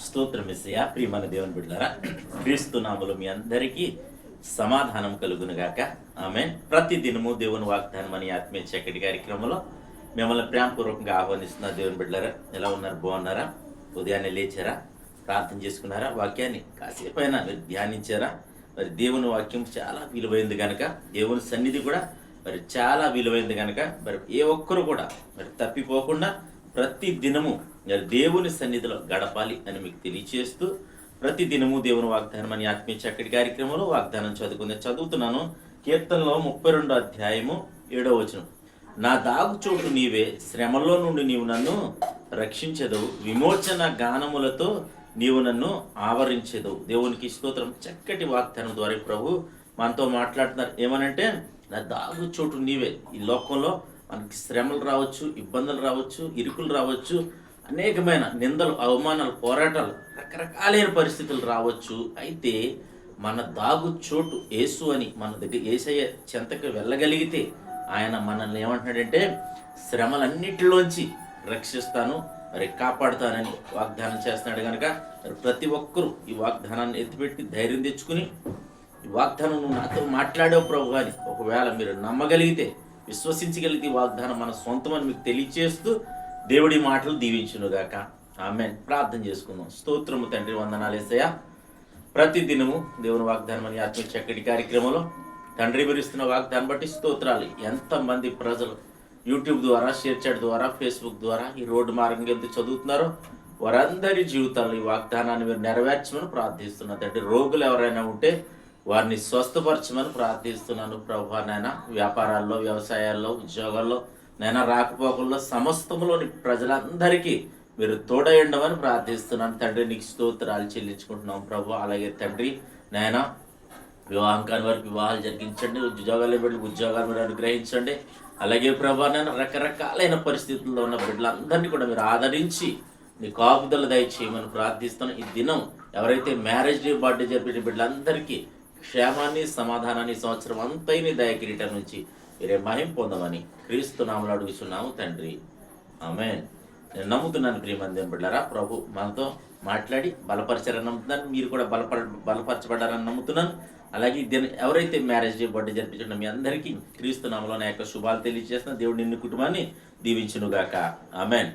స్తోత్రం యేసయ్యా. ప్రియమైన దేవుని బిడ్డలారా, క్రీస్తు నామములో మీ అందరికీ సమాధానం కలుగును గాక. ఆమేన్. ప్రతి దినము దేవుని వాగ్దానం అని ఆత్మీయ చక్కటి కార్యక్రమంలో మిమ్మల్ని ప్రేమపూర్వకంగా ఆహ్వానిస్తున్న దేవుని బిడ్డలారా, ఎలా ఉన్నారు? బాగున్నారా? ఉదయాన్నే లేచారా? ప్రార్థన చేసుకున్నారా? వాక్యాన్ని కాసేపైనా మీరు ధ్యానించారా? మరి దేవుని వాక్యం చాలా విలువైంది కనుక, దేవుని సన్నిధి కూడా మరి చాలా విలువైంది కనుక, మరి ఏ ఒక్కరు కూడా మరి తప్పిపోకుండా ప్రతి దినము మరి దేవుని సన్నిధిలో గడపాలి అని మీకు తెలియచేస్తూ, ప్రతి దినము దేవుని వాగ్దానం అని ఆత్మీయ చక్కటి కార్యక్రమంలో వాగ్దానం చదువుతున్నాను. కీర్తనలో 32 అధ్యాయము 7వ వచనం. నా దాగు చోటు నీవే, శ్రమలో నుండి నీవు నన్ను రక్షించెదవు, విమోచన గానములతో నీవు నన్ను ఆవరించెదవు. దేవునికి స్తోత్రం. చక్కటి వాగ్దానం ద్వారా ప్రభు మనతో మాట్లాడుతున్నారు. ఏమనంటే, నా దాగు చోటు నీవే. ఈ లోకంలో మనకి శ్రమలు రావచ్చు, ఇబ్బందులు రావచ్చు, ఇరుకులు రావచ్చు, అనేకమైన నిందలు, అవమానాలు, పోరాటాలు, రకరకాలైన పరిస్థితులు రావచ్చు. అయితే మన దాగు చోటు యేసు అని మన దగ్గర యేసయ్య చెంతకు వెళ్ళగలిగితే ఆయన మనల్ని ఏమంటున్నాడంటే, శ్రమలన్నిటిలోంచి రక్షిస్తాను, మరి కాపాడుతానని వాగ్దానం చేస్తున్నాడు కనుక మరి ప్రతి ఒక్కరూ ఈ వాగ్దానాన్ని ఎత్తిపెట్టి ధైర్యం తెచ్చుకుని, ఈ వాగ్దానం నువ్వు నాతో మాట్లాడావు ప్రభు అని ఒకవేళ మీరు నమ్మగలిగితే, విశ్వసించగలిగితే ఈ వాగ్దానం మన సొంతమని మీకు తెలియచేస్తూ దేవుడి మాటలు దీవించునుగాక. ఆమేన్. ప్రార్థన చేసుకుందాం. స్తోత్రము తండ్రి, వందనాలు యేసయ్యా. ప్రతి దినము దేవుని వాగ్దానం అని ఆత్మీయ చక్కటి కార్యక్రమంలో తండ్రి వివరిస్తున్న వాగ్దానం బట్టి స్తోత్రాలు. ఎంతమంది ప్రజలు యూట్యూబ్ ద్వారా, షేర్ చాట్ ద్వారా, ఫేస్బుక్ ద్వారా ఈ రోడ్డు మార్గంగా ఎంత చదువుతున్నారో వారందరి జీవితాల్లో ఈ వాగ్దానాన్ని మీరు నెరవేర్చమని ప్రార్థిస్తున్నా తండ్రి. రోగులు ఎవరైనా ఉంటే వారిని స్వస్థపరచమని ప్రార్థిస్తున్నాను ప్రభా. నాయన వ్యాపారాల్లో, వ్యవసాయాల్లో, ఉద్యోగాల్లో, నైనా రాకపోకల్లో, సమస్తములోని ప్రజలందరికీ మీరు తోడయండమని ప్రార్థిస్తున్నాను తండ్రి. నీకు స్తోత్రాలు చెల్లించుకుంటున్నాం ప్రభు. అలాగే తండ్రి నాయన వివాహం కాని వారికి వివాహాలు జరిగించండి, ఉద్యోగాలు బిడ్డలు ఉద్యోగాలు మీరు అనుగ్రహించండి. అలాగే ప్రభా, నేను రకరకాలైన పరిస్థితుల్లో ఉన్న బిడ్డలందరినీ కూడా మీరు ఆదరించి నీ కాపుదల దయచేయమని ప్రార్థిస్తాను. ఈ దినం ఎవరైతే మ్యారేజ్ డే, బర్త్డే జరిపిన బిడ్డలందరికీ క్షేమాన్ని, సమాధానాన్ని, సంవత్సరం అంతైన దయకిరీటం నుంచి మీరే మహిమ పొందమని క్రీస్తు నామములో అడుగుతున్నాము తండ్రి. ఆమేన్. నేను నమ్ముతున్నాను ప్రియమంది బిడ్డలారా, ప్రభు మనతో మాట్లాడి బలపరచారని నమ్ముతున్నాను. మీరు కూడా బలపరచబడ్డారని నమ్ముతున్నాను. అలాగే ఎవరైతే మ్యారేజ్ డే, బర్త్డే జరిపించడం మీ అందరికీ క్రీస్తు నామములో నా యొక్క శుభాలు తెలియజేస్తున్న దేవుడు నిన్ను కుటుంబాన్ని దీవించునుగాక. ఆమేన్.